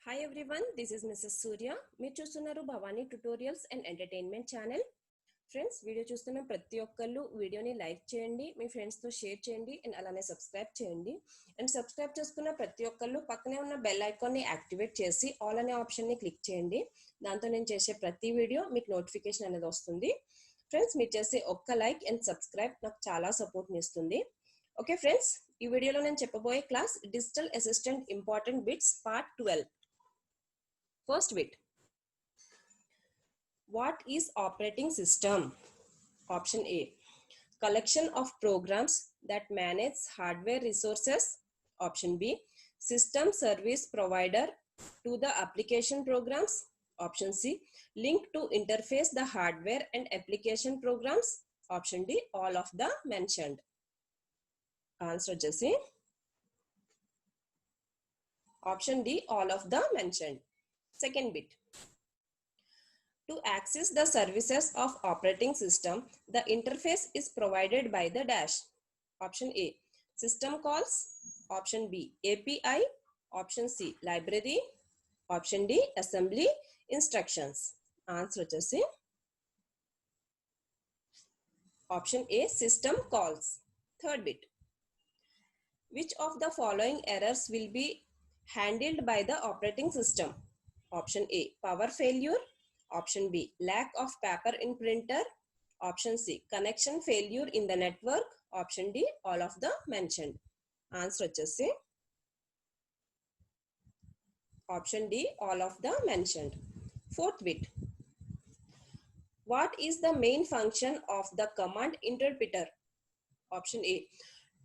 Hi everyone, this is Mrs. Surya. మీరు చూస్తున్నారు Bhavani tutorials and entertainment channel. Friends, video చూస్తున్న ప్రతి ఒక్కళ్ళు వీడియోని లైక్ చేయండి, మీ ఫ్రెండ్స్తో షేర్ చేయండి అండ్ అలానే సబ్స్క్రైబ్ చేయండి. అండ్ సబ్స్క్రైబ్ చేసుకున్న ప్రతి ఒక్కళ్ళు పక్కనే ఉన్న బెల్ ఐకాన్ని యాక్టివేట్ చేసి ఆల్ అనే ఆప్షన్ని క్లిక్ చేయండి. దాంతో నేను చేసే ప్రతి వీడియో మీకు నోటిఫికేషన్ అనేది వస్తుంది. ఫ్రెండ్స్, మీరు చేసే ఒక్క లైక్ అండ్ సబ్స్క్రైబ్ నాకు చాలా సపోర్ట్ని ఇస్తుంది. ఓకే ఫ్రెండ్స్, ఈ వీడియోలో నేను చెప్పబోయే class digital assistant important bits part 12. First bit. What is operating system? Option A. Collection of programs that manage hardware resources. Option B. System service provider to the application programs. Option C. Link to interface the hardware and application programs. Option D. All of the mentioned. Answer Jesse. Option D. All of the mentioned. Second bit. To access the services of operating system, the interface is provided by the dash. Option A. System calls. Option B. API. Option C. Library. Option D. Assembly instructions. Answer Jesse. Option A. System calls. Third bit. Which of the following errors will be handled by the operating system? Option A. Power failure. Option B. Lack of paper in printer. Option C. Connection failure in the network. Option D. All of the mentioned. Answer Jesse. Option D. All of the mentioned. Fourth bit. What is the main function of the command interpreter? Option A.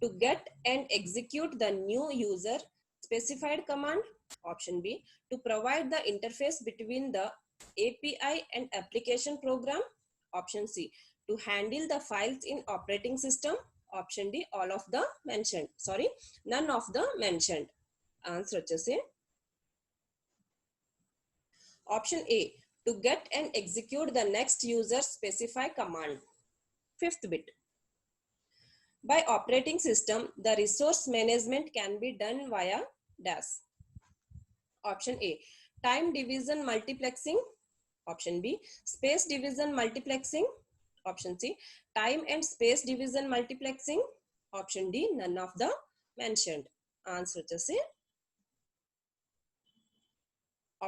To get and execute the new user specified command. Option B. To provide the interface between the API and application program. Option C. To handle the files in operating system. Option D. All of the mentioned. Sorry, none of the mentioned. Answer Jesse. Option A. To get and execute the next user specify command. Fifth bit. By operating system, the resource management can be done via dash. Option A. Time division multiplexing. Option B. Space division multiplexing. Option C. Time and space division multiplexing. Option D. None of the mentioned. Answer Jesse.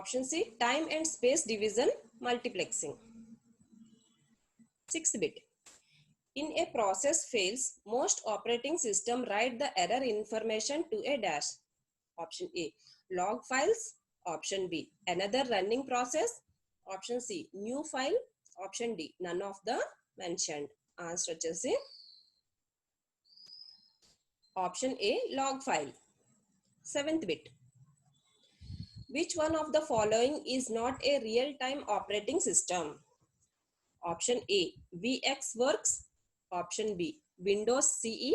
Option C. Time and space division multiplexing. Sixth bit. In a process fails, most operating system write the error information to a dash. Option A. Log files. Option B. Another running process. Option C. New file. Option D. None of the mentioned. Answer Jesse. Option A. Log file. Seventh bit. Which one of the following is not a real-time operating system? Option A. VxWorks. Option B. Windows CE.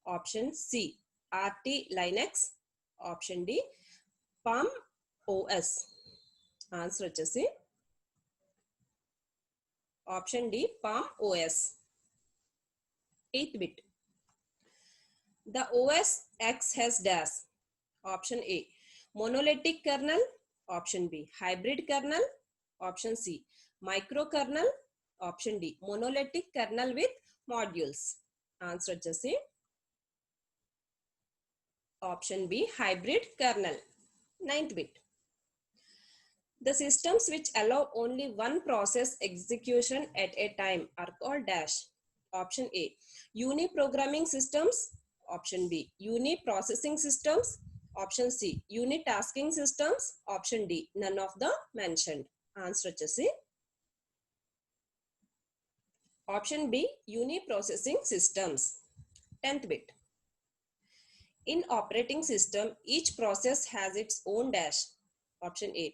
Option C. RT Linux. Option D. Palm OS. Answer Jesse. Option D. Palm OS. Eighth bit. The OS X has dash. Option A. Monolithic kernel. Option B. Hybrid kernel. Option C. Microkernel. Option D. Monolithic kernel with modules. Answer Jesse. Option B. Hybrid kernel. Ninth bit. The systems which allow only one process execution at a time are called dash. Option A. Uniprogramming systems. Option B. Uniprocessing systems. Option C. Unitasking systems. Option D. None of the mentioned. Answer Jesse. Option B. Uniprocessing systems. 10th bit. In operating system, each process has its own dash. Option A.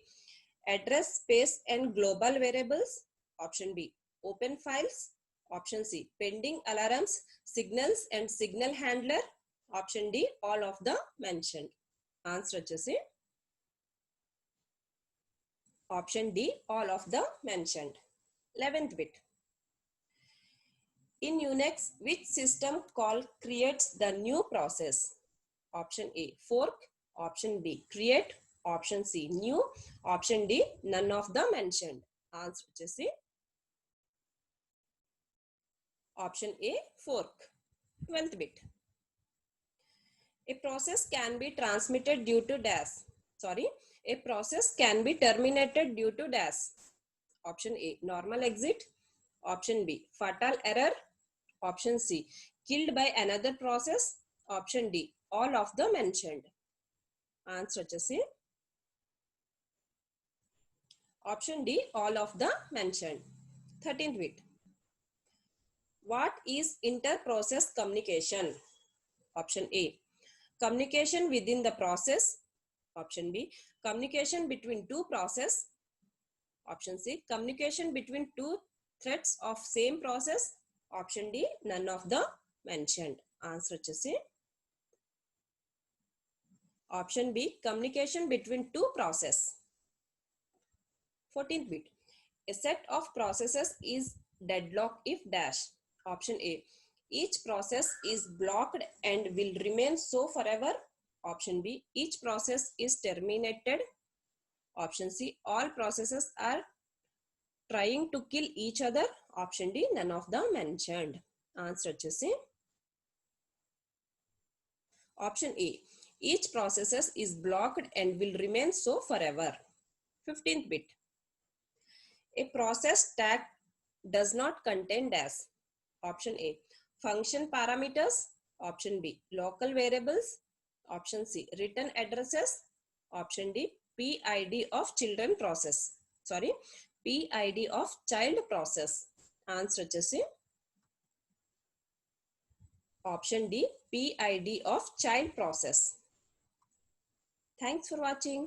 Address space and global variables. Option B. Open files. Option C. Pending alarms, signals and signal handler. Option D. All of the mentioned. Answer Jesse. Option D. All of the mentioned. 11th bit. In Unix, which system call creates the new process? Option A. Fork. Option B. Create. Option C new, option D none of the mentioned. Answer వచ్చేసి option A fork. 12th bit. A process can be transmitted due to dash. Sorry, a process can be terminated due to dash. Option A normal exit, option B fatal error, option C killed by another process, option D all of the mentioned. Answer వచ్చేసి option D all of the mentioned. 13th bit. What is inter-process communication? Option A communication within the process, option B communication between two process, option C communication between two threads of same process, option D none of the mentioned. Answer వచ్చేసి option B communication between two process. 14th bit. A set of processes is deadlock if dash. Option A each process is blocked and will remain so forever. Option B each process is terminated. Option C all processes are trying to kill each other. Option D none of the mentioned. Answer వచ్చేసి option A each processes is blocked and will remain so forever. 15th bit. A process tag does not contain dash. Option A function parameters, option B local variables, option C return addresses, option D PID of children process. Sorry, PID of child process. Answer వచ్చేసి option D PID of child process. Thanks for watching.